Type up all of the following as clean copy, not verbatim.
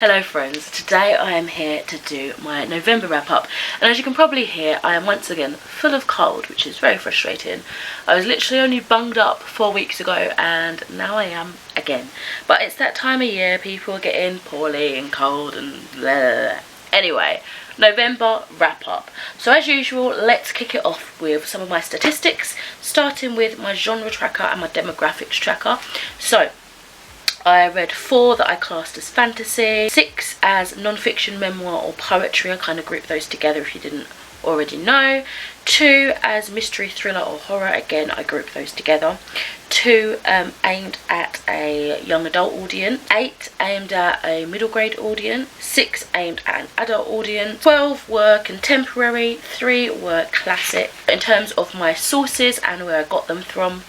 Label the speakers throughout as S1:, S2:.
S1: Hello friends, today I am here to do my November wrap up, and as you can probably hear I am once again full of cold, which is very frustrating. I was literally only bunged up 4 weeks ago and now I am again. But it's that time of year, people are getting poorly and cold and blah. Anyway, November wrap up. So as usual, let's kick it off with some of my statistics, starting with my genre tracker and my demographics tracker. So I read 4 that I classed as fantasy, 6 as non-fiction, memoir or poetry. I kind of grouped those together if you didn't already know. 2 as mystery, thriller or horror. Again, I grouped those together. 2 aimed at a young adult audience. 8 aimed at a middle grade audience. 6 aimed at an adult audience. 12 were contemporary. 3 were classic. In terms of my sources and where I got them from,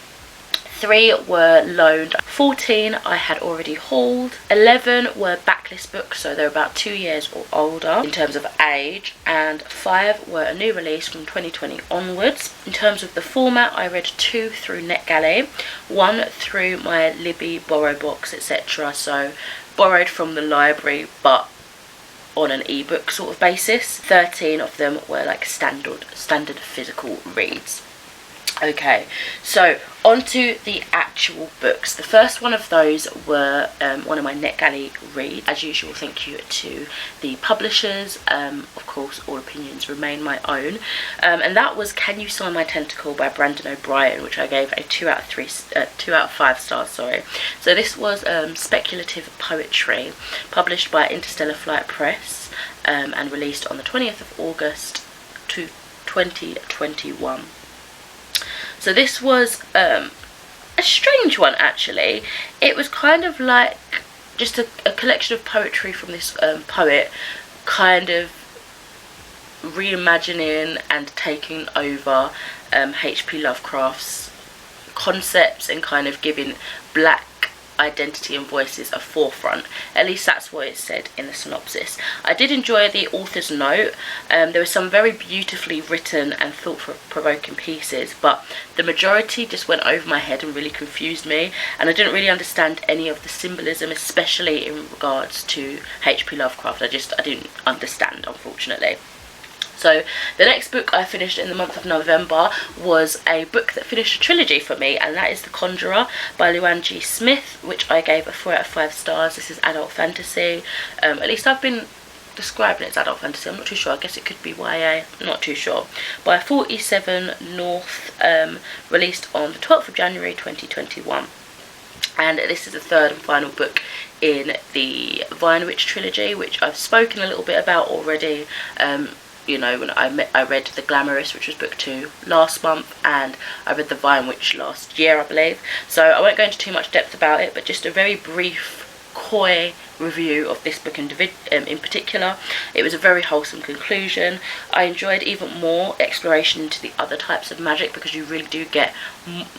S1: 3 were loaned, 14 I had already hauled, 11 were backlist books, so they're about 2 years or older in terms of age, and 5 were a new release from 2020 onwards. In terms of the format, I read 2 through NetGalley, 1 through my Libby borrow box, etc. So borrowed from the library but on an ebook sort of basis. 13 of them were like standard physical reads. Okay, so onto the actual books. The first one of those were one of my NetGalley reads. As usual, thank you to the publishers. Of course, all opinions remain my own. And that was Can You Sign My Tentacle by Brandon O'Brien, which I gave a 2 out of 5 stars. Sorry. So this was speculative poetry, published by Interstellar Flight Press, and released on the 20th of August 2021. So this was a strange one actually. It was kind of like just a collection of poetry from this poet, kind of reimagining and taking over H.P. Lovecraft's concepts and kind of giving black identity and voices a forefront. At least that's what it said in the synopsis. I did enjoy the author's note. There were some very beautifully written and thought-provoking pieces, but the majority just went over my head and really confused me, and I didn't really understand any of the symbolism, especially in regards to H.P. Lovecraft. I didn't understand, unfortunately. So the next book I finished in the month of November was a book that finished a trilogy for me, and that is The Conjurer by Luann G. Smith, which I gave a 4 out of 5 stars. This is adult fantasy. At least I've been describing it as adult fantasy. I'm not too sure. I guess it could be YA. I'm not too sure. By 47 North, released on the 12th of January 2021. And this is the 3rd and final book in the Vine Witch trilogy, which I've spoken a little bit about already. You know, when I read The Glamorous, which was book 2 last month, and I read The Vine Witch last year, I believe. So I won't go into too much depth about it, but just a very brief, coy review of this book in particular. It was a very wholesome conclusion. I enjoyed even more exploration into the other types of magic, because you really do get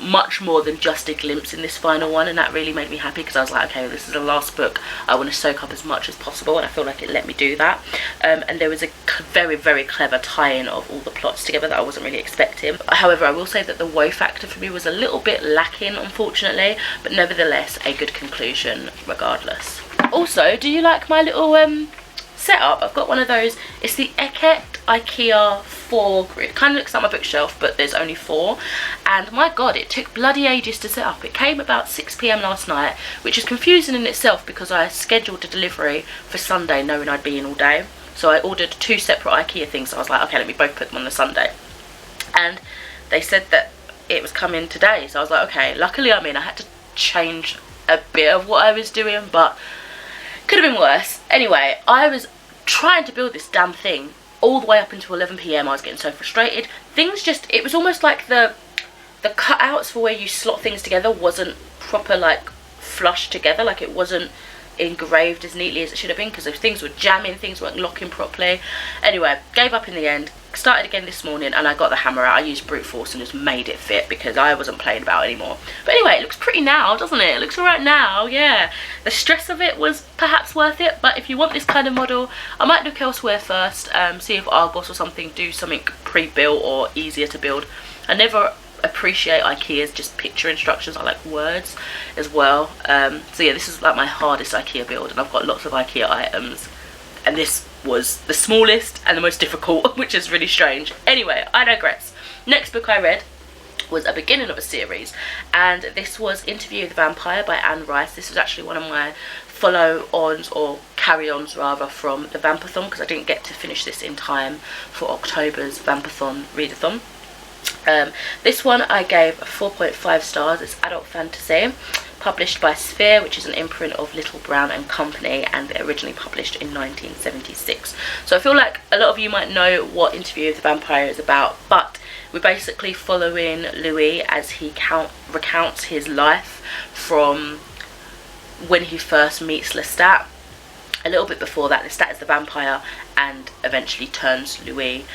S1: much more than just a glimpse in this final one, and that really made me happy, because I was like, okay, this is the last book, I want to soak up as much as possible, and I feel like it let me do that. And there was a very, very clever tie-in of all the plots together that I wasn't really expecting. However, I will say that the woe factor for me was a little bit lacking, unfortunately, but nevertheless a good conclusion regardless. Also, do you like my little setup? I've got one of those. It's the IKEA 4 grid. Kind of looks like my bookshelf, but there's only 4. And my god, it took bloody ages to set up. It came about 6 PM last night, which is confusing in itself because I scheduled a delivery for Sunday knowing I'd be in all day. So I ordered 2 separate IKEA things. So I was like, okay, let me both put them on the Sunday. And they said that it was coming today. So I was like, okay. Luckily, I had to change a bit of what I was doing, but could have been worse. Anyway, I was trying to build this damn thing all the way up until 11 PM. I was getting so frustrated. It was almost like the cutouts for where you slot things together wasn't proper, like flush together, like it wasn't engraved as neatly as it should have been, because if things were jamming, things weren't locking properly. Anyway, gave up in the end. Started again this morning and I got the hammer out. I used brute force and just made it fit because I wasn't playing about anymore. But anyway, it looks pretty now, doesn't it? It looks alright now, yeah. The stress of it was perhaps worth it, but if you want this kind of model, I might look elsewhere first, see if Argos or something do something pre-built or easier to build. I never appreciate Ikea's just picture instructions. I like words as well. So yeah, this is like my hardest Ikea build, and I've got lots of Ikea items, and this was the smallest and the most difficult, which is really strange. Anyway, I digress. Next book I read was a beginning of a series, and this was Interview with the Vampire by Anne Rice. This was actually one of my follow-ons, or carry-ons rather, from the Vampathon, because I didn't get to finish this in time for October's Vampathon readathon. This one I gave 4.5 stars. It's adult fantasy, published by Sphere, which is an imprint of Little Brown and Company, and originally published in 1976. So I feel like a lot of you might know what Interview with the Vampire is about, but we're basically following Louis as he recounts his life from when he first meets Lestat. A little bit before that, Lestat is the vampire and eventually turns Louis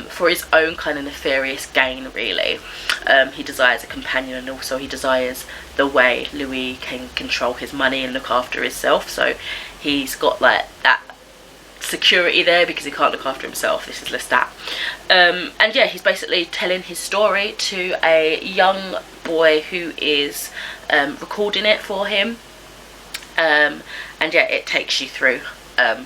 S1: for his own kind of nefarious gain, really. He desires a companion, and also he desires the way Louis can control his money and look after himself. So he's got like that security there because he can't look after himself. This is Lestat. And yeah, he's basically telling his story to a young boy who is recording it for him. And yeah, it takes you through a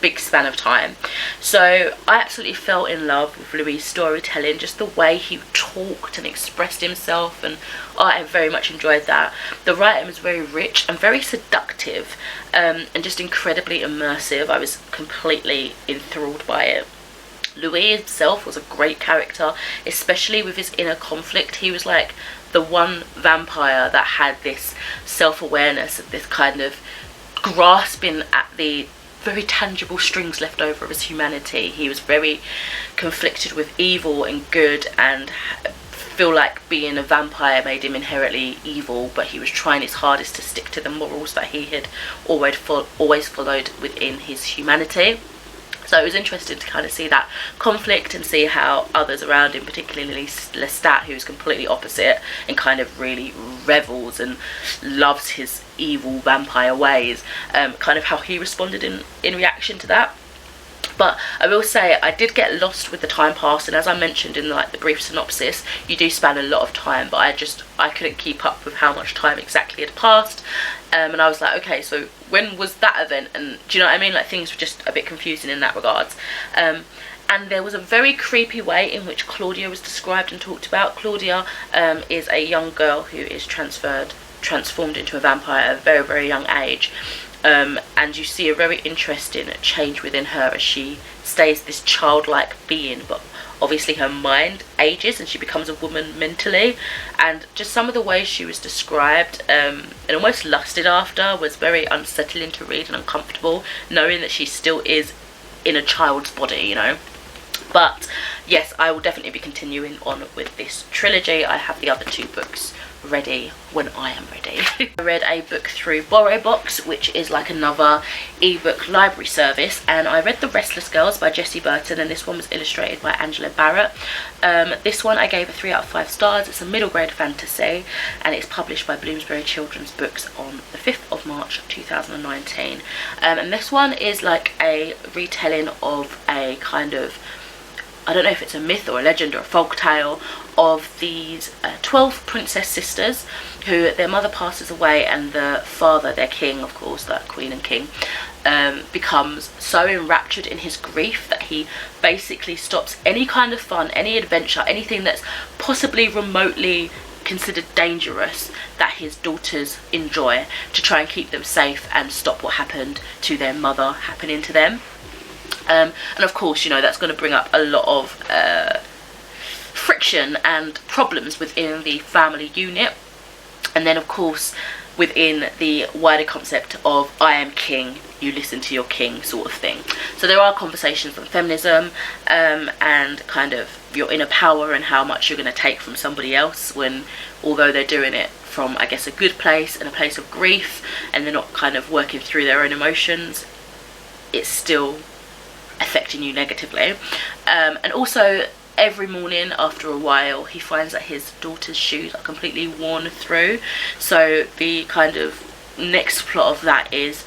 S1: big span of time. So I absolutely fell in love with Louis' storytelling, just the way he talked and expressed himself, and I very much enjoyed that. The writing was very rich and very seductive, and just incredibly immersive. I was completely enthralled by it. Louis himself was a great character, especially with his inner conflict. He was like the one vampire that had this self-awareness, this kind of grasping at the very tangible strings left over of his humanity. He was very conflicted with evil and good, and feel like being a vampire made him inherently evil, but he was trying his hardest to stick to the morals that he had always followed within his humanity. So it was interesting to kind of see that conflict and see how others around him, particularly Lestat, who's completely opposite and kind of really revels and loves his evil vampire ways, kind of how he responded in reaction to that. But I will say I did get lost with the time pass, and as I mentioned in like the brief synopsis, you do span a lot of time, but I couldn't keep up with how much time exactly had passed. And I was like, okay, so when was that event? And do you know what I mean? Like, things were just a bit confusing in that regards. And there was a very creepy way in which Claudia was described and talked about. Claudia is a young girl who is transformed into a vampire at a very, very young age. And you see a very interesting change within her as she stays this childlike being, but obviously her mind ages and she becomes a woman mentally. And just some of the ways she was described and almost lusted after was very unsettling to read and uncomfortable, knowing that she still is in a child's body, you know. But yes, I will definitely be continuing on with this trilogy. I have the other two books ready when I am ready. I read a book through BorrowBox, which is like another ebook library service, and I read The Restless Girls by Jessie Burton, and this one was illustrated by Angela Barrett. This one I gave a 3 out of 5 stars. It's a middle grade fantasy, and it's published by Bloomsbury Children's Books on the 5th of March 2019. And this one is like a retelling of a kind of, I don't know if it's a myth or a legend or a folk tale, of these 12 princess sisters who their mother passes away, and the father, their king, of course, the queen and king, becomes so enraptured in his grief that he basically stops any kind of fun, any adventure, anything that's possibly remotely considered dangerous that his daughters enjoy, to try and keep them safe and stop what happened to their mother happening to them. And of course, you know, that's going to bring up a lot of friction and problems within the family unit, and then of course within the wider concept of I am king, you listen to your king sort of thing. So there are conversations on feminism and kind of your inner power and how much you're going to take from somebody else, when although they're doing it from, I guess, a good place and a place of grief, and they're not kind of working through their own emotions, it's still affecting you negatively. And also every morning after a while he finds that his daughter's shoes are completely worn through, so the kind of next plot of that is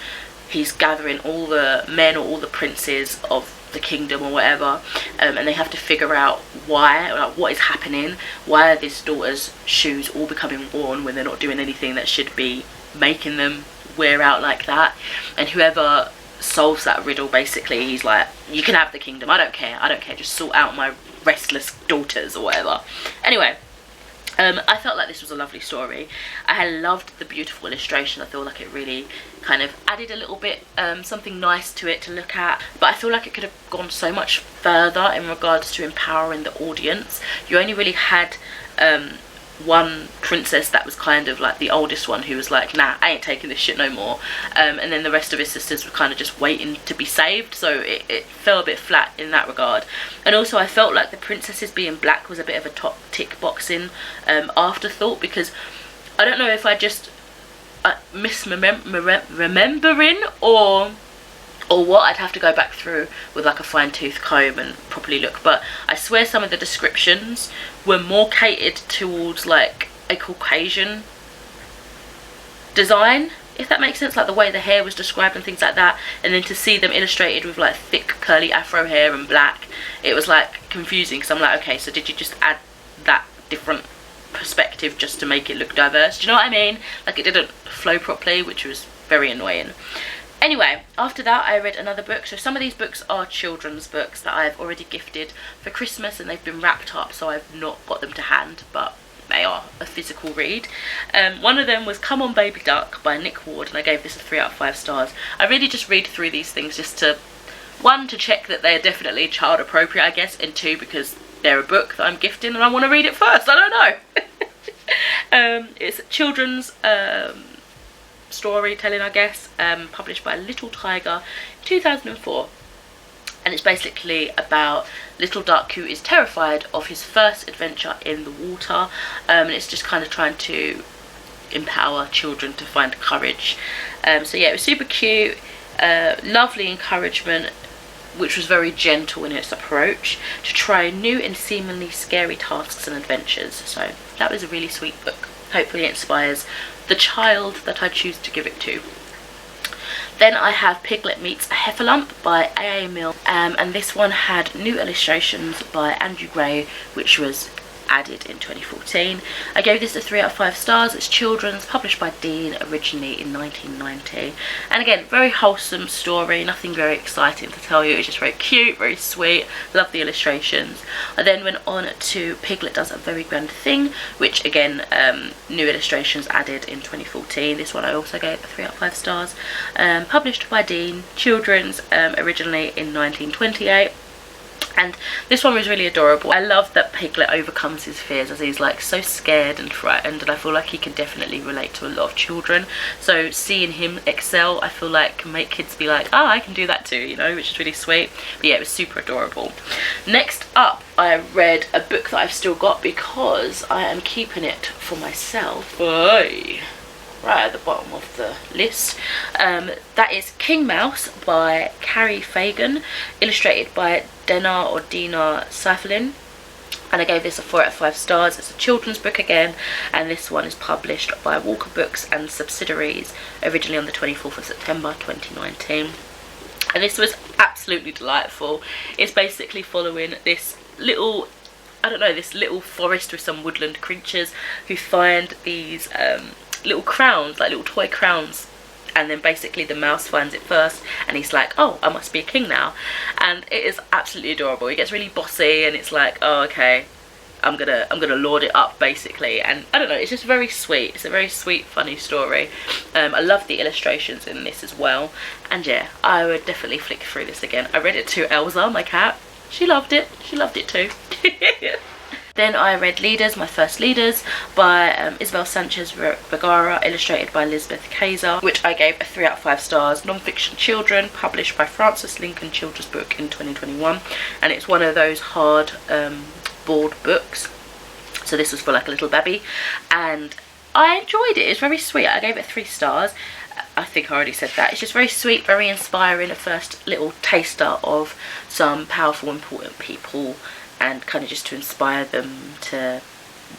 S1: he's gathering all the men or all the princes of the kingdom or whatever, and they have to figure out why, like what is happening, why are this daughter's shoes all becoming worn when they're not doing anything that should be making them wear out like that. And whoever solves that riddle, basically he's like, you can have the kingdom, I don't care, just sort out my restless daughters or whatever. Anyway, I felt like this was a lovely story. I loved the beautiful illustration. I feel like it really kind of added a little bit something nice to it to look at, but I feel like it could have gone so much further in regards to empowering the audience. You only really had one princess that was kind of like the oldest one, who was like, nah, I ain't taking this shit no more, and then the rest of his sisters were kind of just waiting to be saved, so it fell a bit flat in that regard. And also I felt like the princesses being black was a bit of a top tick boxing afterthought, because I don't know if I just misremembering or what. I'd have to go back through with like a fine-tooth comb and properly look, but I swear some of the descriptions were more catered towards like a Caucasian design, if that makes sense, like the way the hair was described and things like that, and then to see them illustrated with like thick curly afro hair and black, it was like confusing, because I'm like, okay, so did you just add that different perspective just to make it look diverse? Do you know what I mean? Like it didn't flow properly, which was very annoying. Anyway, after that I read another book. So some of these books are children's books that I've already gifted for Christmas, and they've been wrapped up, so I've not got them to hand, but they are a physical read. One of them was Come On Baby Duck by Nick Ward, and I gave this a 3 out of 5 stars. I really just read through these things just to, one, to check that they're definitely child appropriate, I guess, and two, because they're a book that I'm gifting and I want to read it first. I don't know. It's children's storytelling, I guess, published by Little Tiger 2004, and it's basically about little duck who is terrified of his first adventure in the water, and it's just kind of trying to empower children to find courage. So yeah, it was super cute, lovely encouragement, which was very gentle in its approach to try new and seemingly scary tasks and adventures. So that was a really sweet book. Hopefully it inspires the child that I choose to give it to. Then I have Piglet Meets a Heffalump by A.A. Milne, and this one had new illustrations by Andrew Gray, which was added in 2014. I gave this a 3 out of 5 stars. It's children's, published by Dean, originally in 1990. And again, very wholesome story, nothing very exciting to tell you. It's just very cute, very sweet, love the illustrations. I then went on to Piglet Does a Very Grand Thing, which again, new illustrations added in 2014. This one I also gave a 3 out of 5 stars. Published by Dean, children's, originally in 1928. And this one was really adorable. I love that Piglet overcomes his fears, as he's like so scared and frightened, and I feel like he can definitely relate to a lot of children. So seeing him excel, I feel like can make kids be like, oh, I can do that too, you know, which is really sweet. But yeah, it was super adorable. Next up, I read a book that I've still got because I am keeping it for myself. Oy. Right at the bottom of the list. That is King Mouse by Carrie Fagan, illustrated by Dina Seifelin, and I gave this a 4 out of 5 stars. It's a children's book again, and this one is published by Walker Books and Subsidiaries, originally on the 24th of September 2019. And this was absolutely delightful. It's basically following this little, I don't know, this little forest with some woodland creatures who find these little crowns, like little toy crowns, and then basically the mouse finds it first and he's like, oh, I must be a king now. And it is absolutely adorable. It gets really bossy and it's like, oh, okay, I'm gonna lord it up basically. And I don't know, it's just very sweet. It's a very sweet, funny story. I love the illustrations in this as well, and yeah, I would definitely flick through this again. I read it to Elsa, my cat. She loved it too. Then I read Leaders, My First Leaders by Isabel Sanchez Vergara, illustrated by Elizabeth Kaiser, which I gave a 3 out of 5 stars. Non-fiction children, published by Francis Lincoln Children's Book in 2021, and it's one of those hard board books. So this was for like a little baby, and I enjoyed it. It's very sweet. I gave it 3 stars. I think I already said that. It's just very sweet, very inspiring. A first little taster of some powerful, important people, and kind of just to inspire them to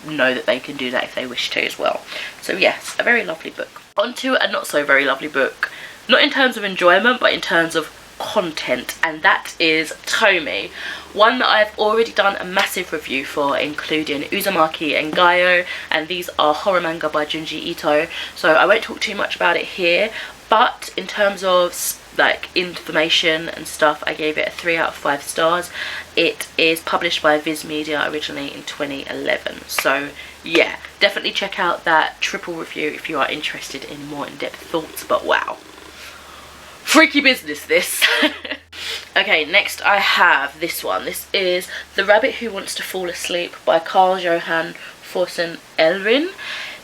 S1: know that they can do that if they wish to as well. So yes, a very lovely book. On to a not so very lovely book, not in terms of enjoyment, but in terms of content, and that is Tomi, one that I've already done a massive review for, including Uzumaki and Gaio, and these are horror manga by Junji Ito, so I won't talk too much about it here. But in terms of like information and stuff, I gave it a 3 out of 5 stars. It is published by Viz Media originally in 2011, so yeah, definitely check out that triple review if you are interested in more in-depth thoughts. But wow, freaky business this. Okay, next I have this one. This is The Rabbit Who Wants to Fall Asleep by Carl Johan Forsen Elrin.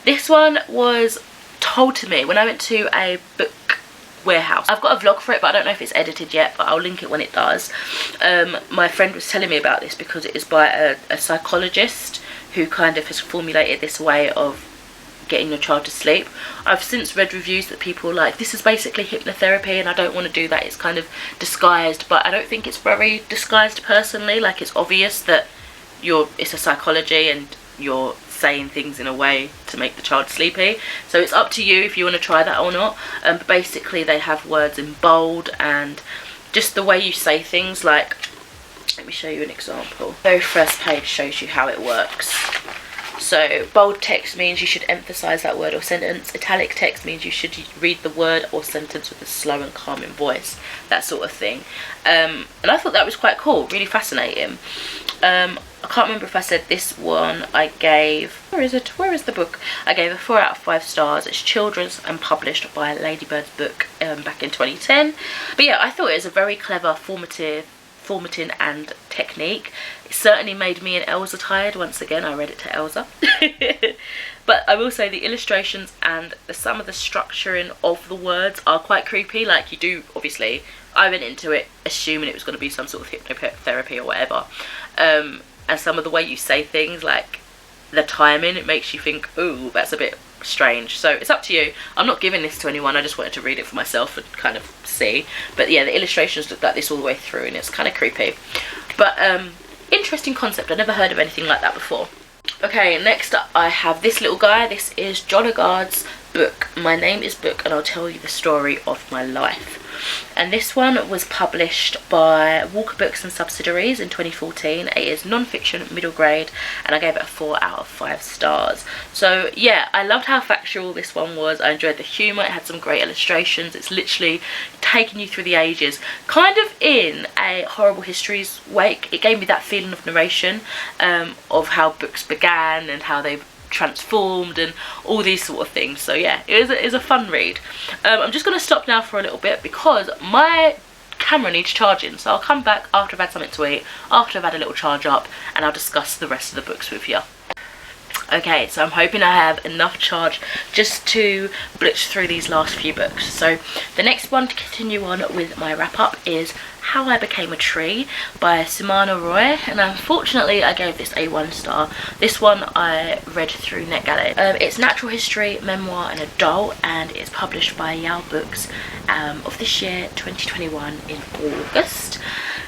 S1: This one was told to me when I went to a book warehouse. I've got a vlog for it, but I don't know if it's edited yet, but I'll link it when it does. My friend was telling me about this because it is by a psychologist who kind of has formulated this way of getting your child to sleep. I've since read reviews that people are like, this is basically hypnotherapy, and I don't want to do that, it's kind of disguised, but I don't think it's very disguised personally. Like, it's obvious that it's a psychology and you're saying things in a way to make the child sleepy, so it's up to you if you want to try that or not. But basically they have words in bold, and just the way you say things, like, let me show you an example. The very first page shows you how it works. So bold text means you should emphasize that word or sentence. Italic text means you should read the word or sentence with a slow and calming voice, that sort of thing. And I thought that was quite cool, really fascinating. I can't remember if I said this one I gave, where is the book? I gave a 4 out of 5 stars. It's children's and published by Ladybird's Book back in 2010. But yeah, I thought it was a very clever formatting and technique. It certainly made me and Elsa tired. Once again, I read it to Elsa. But I will say the illustrations and some of the structuring of the words are quite creepy. Like, you do, obviously, I went into it assuming it was going to be some sort of hypnotherapy or whatever. And some of the way you say things, like the timing, it makes you think, ooh, that's a bit strange. So it's up to you. I'm not giving this to anyone, I just wanted to read it for myself and kind of see. But yeah, the illustrations look like this all the way through, and it's kind of creepy. But interesting concept. I never heard of anything like that before. Okay, next up I have this little guy. This is John Agard's book, My Name is Book and I'll Tell You the Story of My Life. And this one was published by Walker Books and Subsidiaries in 2014. It is non-fiction, middle grade, and I gave it a 4 out of 5 stars. So yeah, I loved how factual this one was. I enjoyed the humour. It had some great illustrations. It's literally taking you through the ages, kind of in a Horrible Histories wake. It gave me that feeling of narration, of how books began and how they've transformed and all these sort of things. So yeah, it is a fun read. I'm just going to stop now for a little bit because my camera needs charging, so I'll come back after I've had something to eat, after I've had a little charge up, and I'll discuss the rest of the books with you. Okay, so I'm hoping I have enough charge just to blitz through these last few books. So the next one to continue on with my wrap up is How I Became a Tree by Simana Roy, and unfortunately I gave this a 1 star. This one I read through NetGalley. It's natural history, memoir and adult, and it's published by Yao Books of this year, 2021, in August.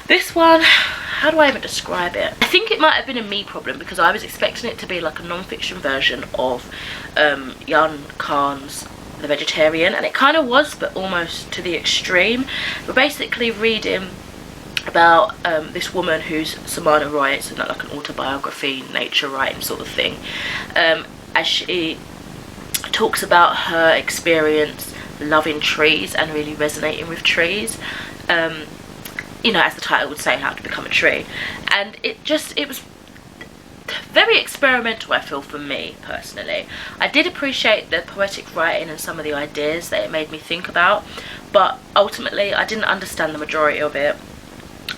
S1: This one, how do I even describe it? I think it might have been a me problem because I was expecting it to be like a non-fiction version of Jan Khan's The Vegetarian, and it kind of was, but almost to the extreme. We're basically reading about this woman who's Simana Roy. It's not like an autobiography, nature writing sort of thing, as she talks about her experience loving trees and really resonating with trees. You know, as the title would say, how to become a tree. And it was very experimental, I feel, for me personally. I did appreciate the poetic writing and some of the ideas that it made me think about, but ultimately I didn't understand the majority of it.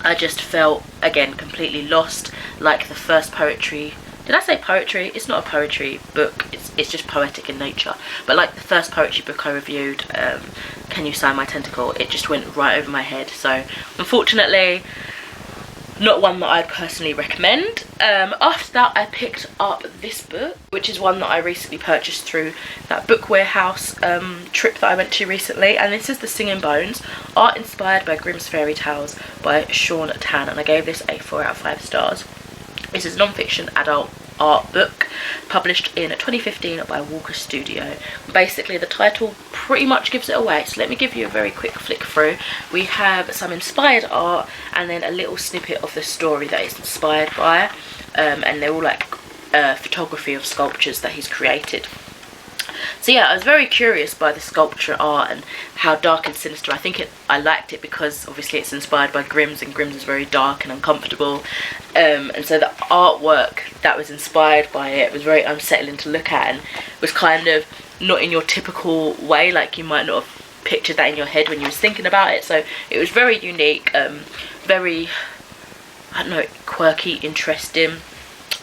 S1: I just felt, again, completely lost, like the first poetry. Did I say poetry? It's not a poetry book, it's just poetic in nature. But like the first poetry book I reviewed, Can You Sign My Tentacle, it just went right over my head. So unfortunately, not one that I'd personally recommend. After that I picked up this book, which is one that I recently purchased through that book warehouse trip that I went to recently, and this is The Singing Bones, art inspired by Grimm's Fairy Tales by Sean Tan, and I gave this a 4 out of 5 stars. This is non-fiction, adult, art book published in 2015 by Walker Studio. Basically the title pretty much gives it away, so let me give you a very quick flick through. We have some inspired art and then a little snippet of the story that it's inspired by, and they're all like photography of sculptures that he's created. So yeah, I was very curious by the sculpture art and how dark and sinister. I liked it because obviously it's inspired by Grimm's, and Grimm's is very dark and uncomfortable, and so the artwork that was inspired by it was very unsettling to look at, and was kind of not in your typical way, like you might not have pictured that in your head when you was thinking about it. So it was very unique, very, I don't know, quirky, interesting.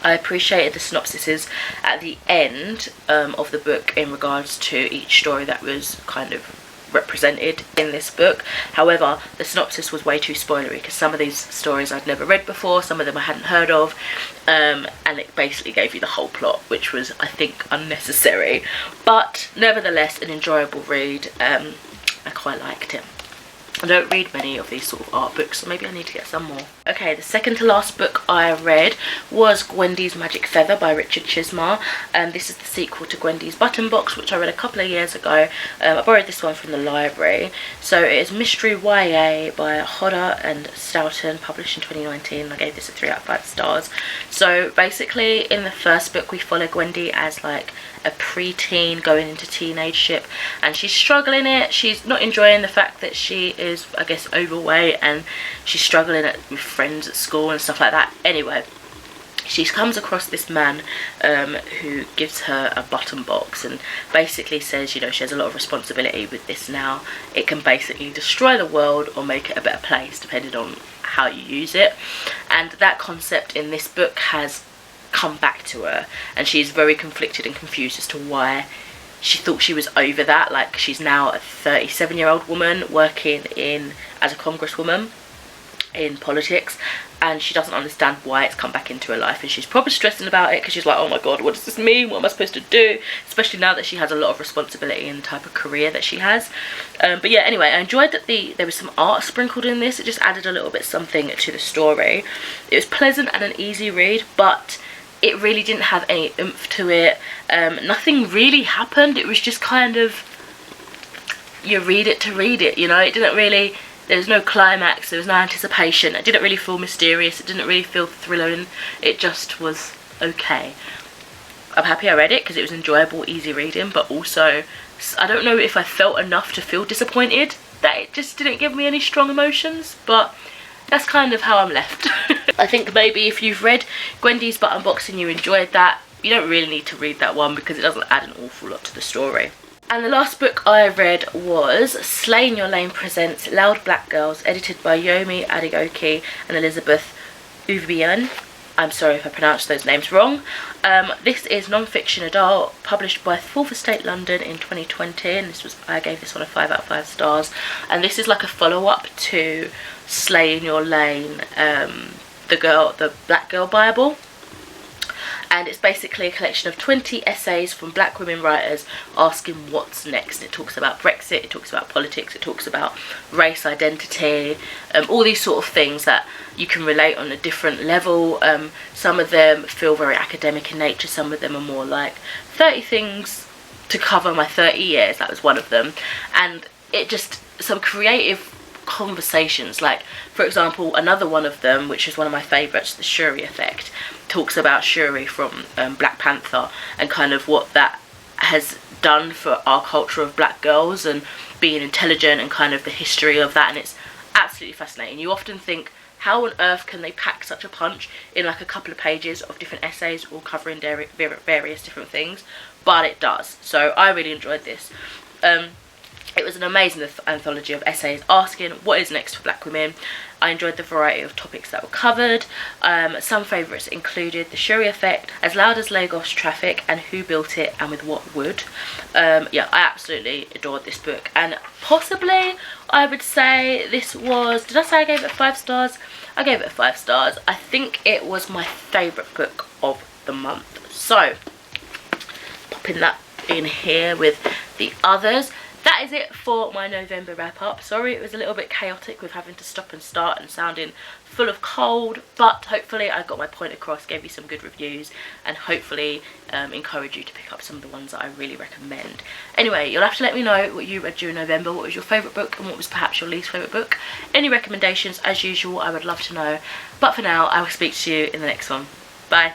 S1: I appreciated the synopsises at the end of the book in regards to each story that was kind of represented in this book. However, the synopsis was way too spoilery because some of these stories I'd never read before, some of them I hadn't heard of, and it basically gave you the whole plot, which was, I think, unnecessary. But nevertheless, an enjoyable read. I quite liked it. I don't read many of these sort of art books, so maybe I need to get some more. Okay, the second to last book I read was Gwendy's Magic Feather by Richard Chismar, and this is the sequel to Gwendy's Button Box, which I read a couple of years ago. I borrowed this one from the library. So it is Mystery YA by Howdie-haie and Stoughton, published in 2019. I gave this a 3 out of 5 stars. So basically in the first book we follow Gwendy as like a pre-teen going into teenageship, and she's struggling it. She's not enjoying the fact that she is, I guess, overweight, and she's struggling with friends at school and stuff like that. Anyway, she comes across this man who gives her a button box and basically says, you know, she has a lot of responsibility with this now. It can basically destroy the world or make it a better place depending on how you use it. And that concept in this book has come back to her, and she's very conflicted and confused as to why she thought she was over that. Like, she's now a 37-year-old woman working as a congresswoman in politics, and she doesn't understand why it's come back into her life, and she's probably stressing about it because she's like, oh my god, what does this mean? What am I supposed to do? Especially now that she has a lot of responsibility in the type of career that she has. But yeah, anyway, I enjoyed that there was some art sprinkled in this. It just added a little bit something to the story. It was pleasant and an easy read, but it really didn't have any oomph to it. Nothing really happened. It was just kind of, you read it to read it, you know. It didn't really, there was no climax, there was no anticipation. It didn't really feel mysterious, it didn't really feel thrilling. It just was okay. I'm happy I read it because it was enjoyable, easy reading, but also I don't know if I felt enough to feel disappointed that it just didn't give me any strong emotions, but that's kind of how I'm left. I think maybe if you've read Gwendy's Button Box and you enjoyed that, you don't really need to read that one because it doesn't add an awful lot to the story. And the last book I read was Slay in Your Lane presents Loud Black Girls, edited by Yomi Adegoke and Elizabeth Uvian. I'm sorry if I pronounced those names wrong. This is non-fiction adult, published by Fourth Estate London in 2020, and I gave this one a 5 out of 5 stars. And this is like a follow-up to Slay in Your Lane, the Black Girl Bible. And it's basically a collection of 20 essays from black women writers asking what's next. It talks about Brexit, it talks about politics, it talks about race identity, all these sort of things that you can relate on a different level. Some of them feel very academic in nature, some of them are more like 30 things to cover my 30 years, that was one of them. And it just, some creative conversations, like for example another one of them, which is one of my favourites, the Shuri effect, talks about Shuri from Black Panther and kind of what that has done for our culture of black girls and being intelligent and kind of the history of that, and it's absolutely fascinating. You often think, how on earth can they pack such a punch in like a couple of pages of different essays all covering various different things, but it does. So I really enjoyed this. It was an amazing anthology of essays asking what is next for black women. I enjoyed the variety of topics that were covered. Some favourites included the Shuri effect, As Loud as Lagos Traffic, and Who Built It and With What Wood. Yeah, I absolutely adored this book, and possibly I would say this was, did I say I gave it 5 stars? I gave it 5 stars. I think it was my favourite book of the month. So, popping that in here with the others. that is it for my November wrap up. Sorry it was a little bit chaotic with having to stop and start and sounding full of cold, but hopefully I got my point across, gave you some good reviews, and hopefully encourage you to pick up some of the ones that I really recommend. Anyway, you'll have to let me know what you read during November, what was your favourite book and what was perhaps your least favourite book. Any recommendations, as usual, I would love to know. But for now, I will speak to you in the next one. Bye.